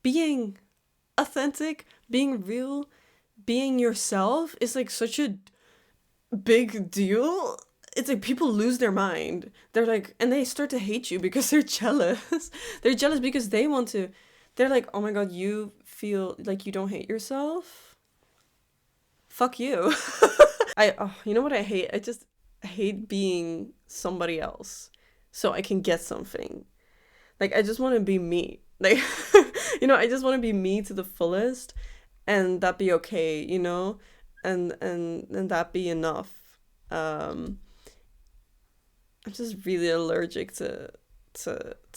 being authentic, being real, being yourself is like such a big deal. It's like people lose their mind. They're like, and they start to hate you because they're jealous. They're jealous because they want to. They're like, oh my god, you feel like you don't hate yourself? Fuck you. You know what I hate? I just hate being somebody else so I can get something. Like, I just want to be me. Like, I just want to be me to the fullest and that be okay, and that be enough. Um, I'm just really allergic to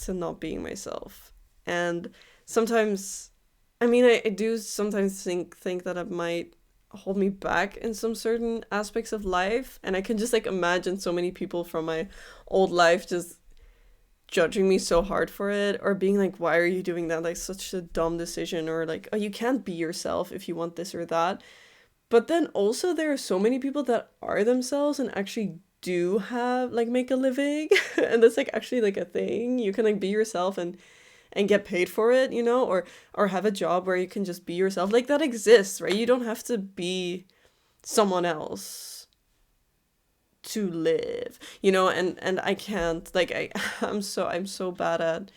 not being myself. And sometimes, I mean, I do sometimes think that it might hold me back in some certain aspects of life, and I can just like imagine so many people from my old life just judging me so hard for it, or being like, why are you doing that, like such a dumb decision, or like, oh, you can't be yourself if you want this or that. But then also there are so many people that are themselves and actually do have like make a living and that's like actually like a thing. You can like be yourself and get paid for it, or have a job where you can just be yourself. Like that exists, right? You don't have to be someone else to live, and I can't, like, I'm so bad at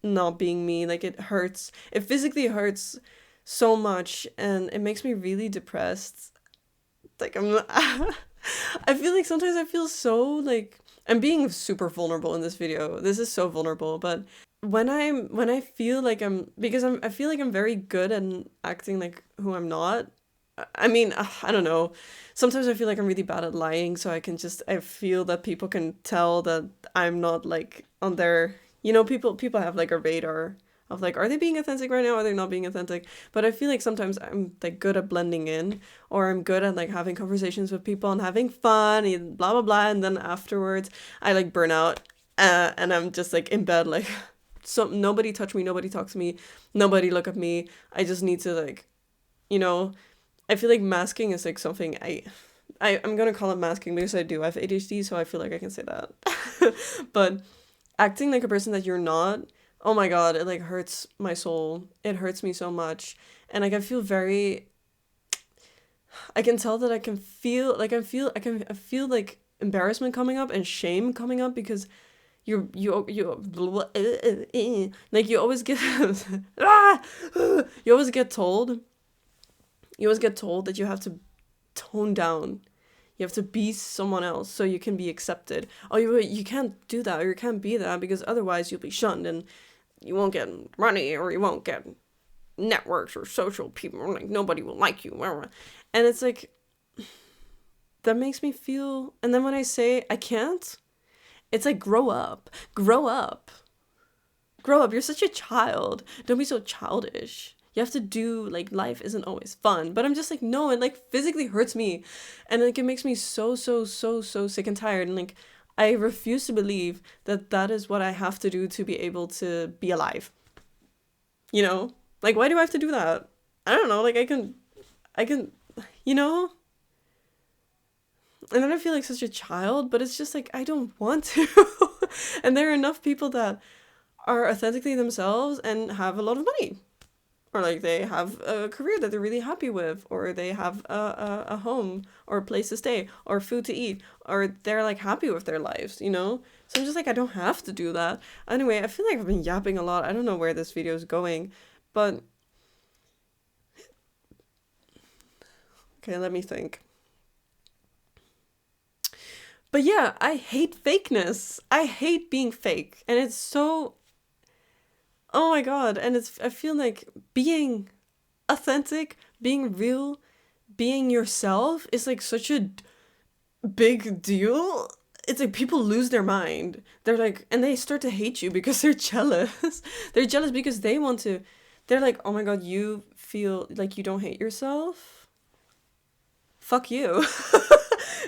not being me. Like it hurts. It physically hurts so much and it makes me really depressed. Like I feel like sometimes I feel so like I'm being super vulnerable in this video. This is so vulnerable, but when I feel like I feel like I'm very good at acting like who I'm not. I mean, I don't know. Sometimes I feel like I'm really bad at lying, so I feel that people can tell that I'm not like on their, people have like a radar of like, are they being authentic right now? Are they not being authentic? But I feel like sometimes I'm like good at blending in, or I'm good at like having conversations with people and having fun and blah blah blah, and then afterwards I like burn out, and I'm just like in bed like, so nobody touch me, nobody talk to me, nobody look at me. I just need to like, you know, I feel like masking is like something I'm gonna call it masking because I do have ADHD, so I feel like I can say that. But acting like a person that you're not, oh my god, it like hurts my soul. It hurts me so much. And like I can tell that I feel like embarrassment coming up and shame coming up because like you always get you always get told that you have to tone down. You have to be someone else so you can be accepted. Oh, you can't do that, or you can't be that because otherwise you'll be shunned and you won't get money, or you won't get networks or social people. Like nobody will like you. And it's like that makes me feel. And then when I say I can't, it's like grow up, grow up, grow up. You're such a child. Don't be so childish. You have to do, like, life isn't always fun. But I'm just like, no, it like physically hurts me. And like it makes me so, so, so, so sick and tired. And like I refuse to believe that that is what I have to do to be able to be alive. You know? Like why do I have to do that? I don't know, like I can you know? And then I feel like such a child, but it's just like I don't want to. And there are enough people that are authentically themselves and have a lot of money, or like they have a career that they're really happy with, or they have a home or a place to stay or food to eat, or they're like happy with their lives. So I'm just like, I don't have to do that. Anyway, I feel like I've been yapping a lot. I don't know where this video is going, but okay, let me think. But yeah, I hate fakeness. I hate being fake, and it's so, oh my god. And I feel like being authentic, being real, being yourself is like such a big deal. It's like people lose their mind. They're like, and they start to hate you because they're jealous. They're jealous because they want to. They're like, oh my god, you feel like you don't hate yourself? Fuck you.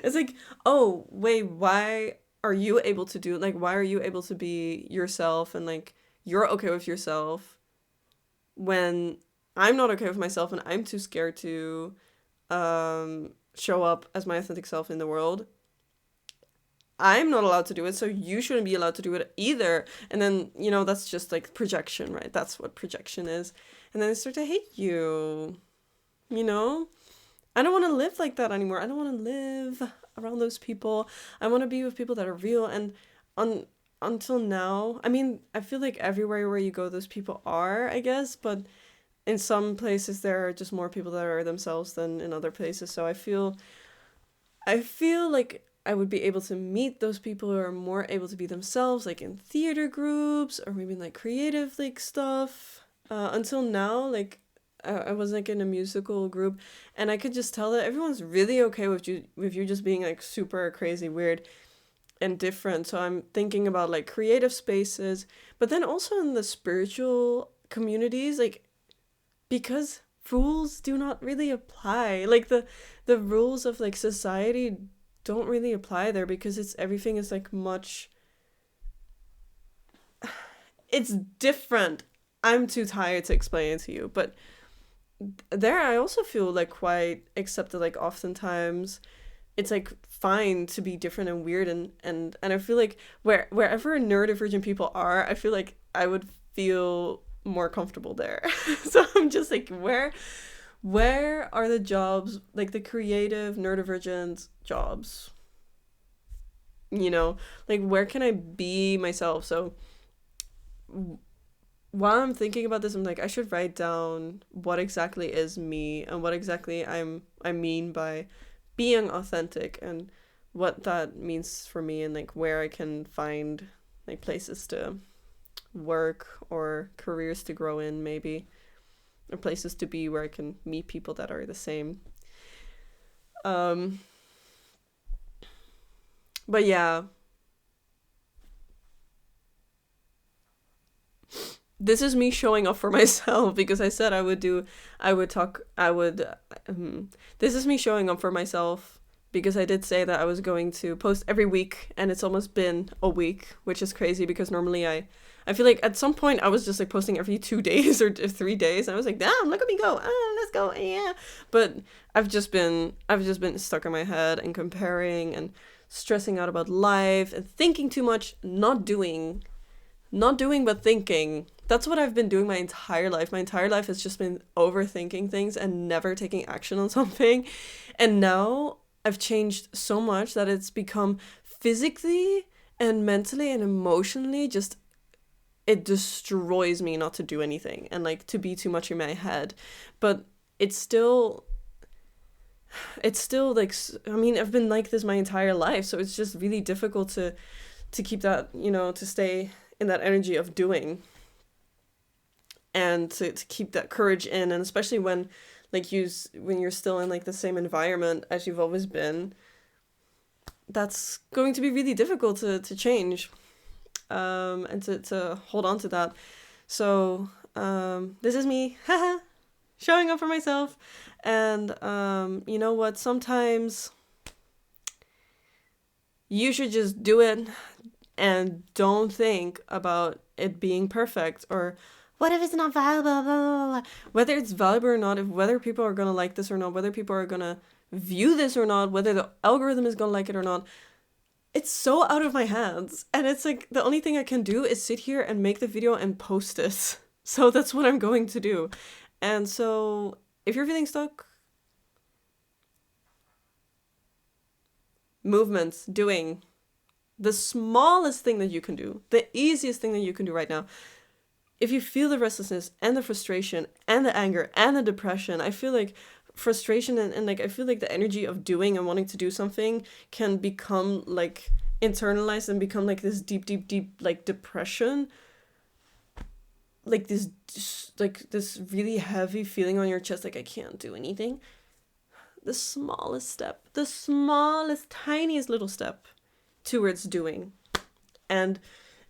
It's like, oh, wait, why are you able to do, like, why are you able to be yourself and like you're okay with yourself when I'm not okay with myself and I'm too scared to show up as my authentic self in the world? I'm not allowed to do it, so you shouldn't be allowed to do it either. And then, that's just like projection, right? That's what projection is. And then they start to hate you, you know? I don't want to live like that anymore. I don't want to live around those people. I want to be with people that are real. And on until now, I mean, I feel like everywhere where you go, those people are, I guess. But in some places, there are just more people that are themselves than in other places. So I feel like I would be able to meet those people who are more able to be themselves, like in theater groups or maybe in, like creative like stuff. Until now, like I was like in a musical group, and I could just tell that everyone's really okay with you just being like super crazy, weird, and different. So I'm thinking about like creative spaces, but then also in the spiritual communities, like because rules do not really apply. Like the rules of like society don't really apply there because everything is like much it's different. I'm too tired to explain it to you, but there I also feel like quite accepted. Like oftentimes it's like fine to be different and weird, and I feel like wherever neurodivergent people are, I feel like I would feel more comfortable there. So I'm just like, where are the jobs, like the creative neurodivergent jobs, like where can I be myself? So while I'm thinking about this, I'm like, I should write down what exactly is me and what exactly I mean by being authentic, and what that means for me, and like where I can find like places to work or careers to grow in, maybe, or places to be where I can meet people that are the same. Um but yeah, this is me showing off for myself because I said I would talk, I would, this is me showing up for myself because I did say that I was going to post every week, and it's almost been a week, which is crazy because normally I feel like at some point I was just like posting every 2 days or 3 days, and I was like, damn, look at me go, let's go, yeah. But I've just been stuck in my head and comparing and stressing out about life and thinking too much, not doing but thinking. That's what I've been doing my entire life. My entire life has just been overthinking things and never taking action on something. And now I've changed so much that it's become physically and mentally and emotionally just, it destroys me not to do anything and like to be too much in my head. But it's still like, I mean, I've been like this my entire life, so it's just really difficult to keep that, to stay in that energy of doing, and to keep that courage in. And especially when like when you're still in like the same environment as you've always been, that's going to be really difficult to change, and to hold on to that. So this is me haha, showing up for myself. And you know what, sometimes you should just do it and don't think about it being perfect, or what if it's not valuable, blah, blah, blah. Whether it's valuable or not, if whether people are gonna like this or not, whether people are gonna view this or not, whether the algorithm is gonna like it or not, it's so out of my hands. And it's like the only thing I can do is sit here and make the video and post it. So that's what I'm going to do. And so if you're feeling stuck, movements, doing the smallest thing that you can do, the easiest thing that you can do right now. If you feel the restlessness and the frustration and the anger and the depression, I feel like frustration and like I feel like the energy of doing and wanting to do something can become like internalized and become like this deep, deep, deep like depression. Like this really heavy feeling on your chest, like I can't do anything. The smallest step, the smallest, tiniest little step towards doing, and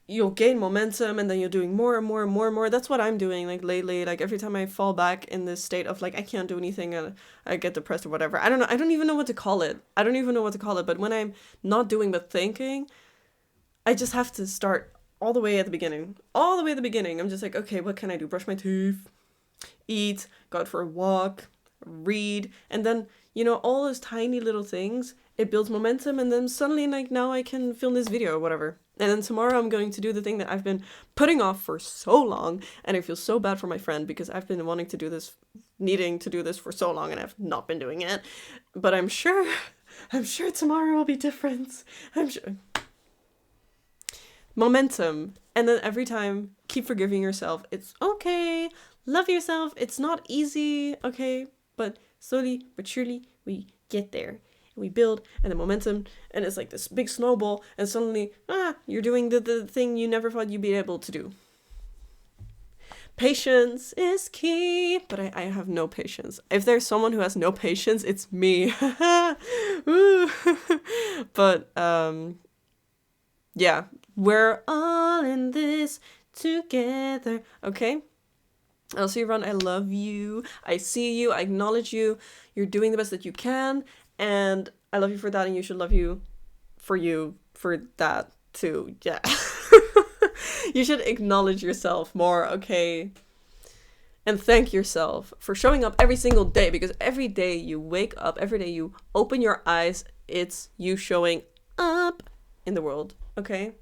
you'll gain momentum, and then you're doing more and more and more and more. That's what I'm doing like lately. Like every time I fall back in this state of like I can't do anything, and I get depressed or whatever, I don't know, I don't even know what to call it. But when I'm not doing but thinking, I just have to start all the way at the beginning. I'm just like, okay, what can I do? Brush my teeth, eat, go out for a walk, read, and then all those tiny little things it builds momentum, and then suddenly, like, now I can film this video or whatever. And then tomorrow I'm going to do the thing that I've been putting off for so long, and I feel so bad for my friend because I've been wanting to do this, needing to do this for so long, and I've not been doing it. But I'm sure tomorrow will be different. I'm sure. Momentum. And then every time, keep forgiving yourself. It's okay. Love yourself. It's not easy, okay? But slowly but surely, we get there. We build, and the momentum, and it's like this big snowball, and suddenly, you're doing the thing you never thought you'd be able to do. Patience is key, but I have no patience. If there's someone who has no patience, it's me. But, yeah, we're all in this together, okay? I'll see you around. I love you. I see you. I acknowledge you. You're doing the best that you can. And I love you for that, and you should love you for that too. Yeah. You should acknowledge yourself more, okay? And thank yourself for showing up every single day, because every day you wake up, every day you open your eyes, it's you showing up in the world, okay?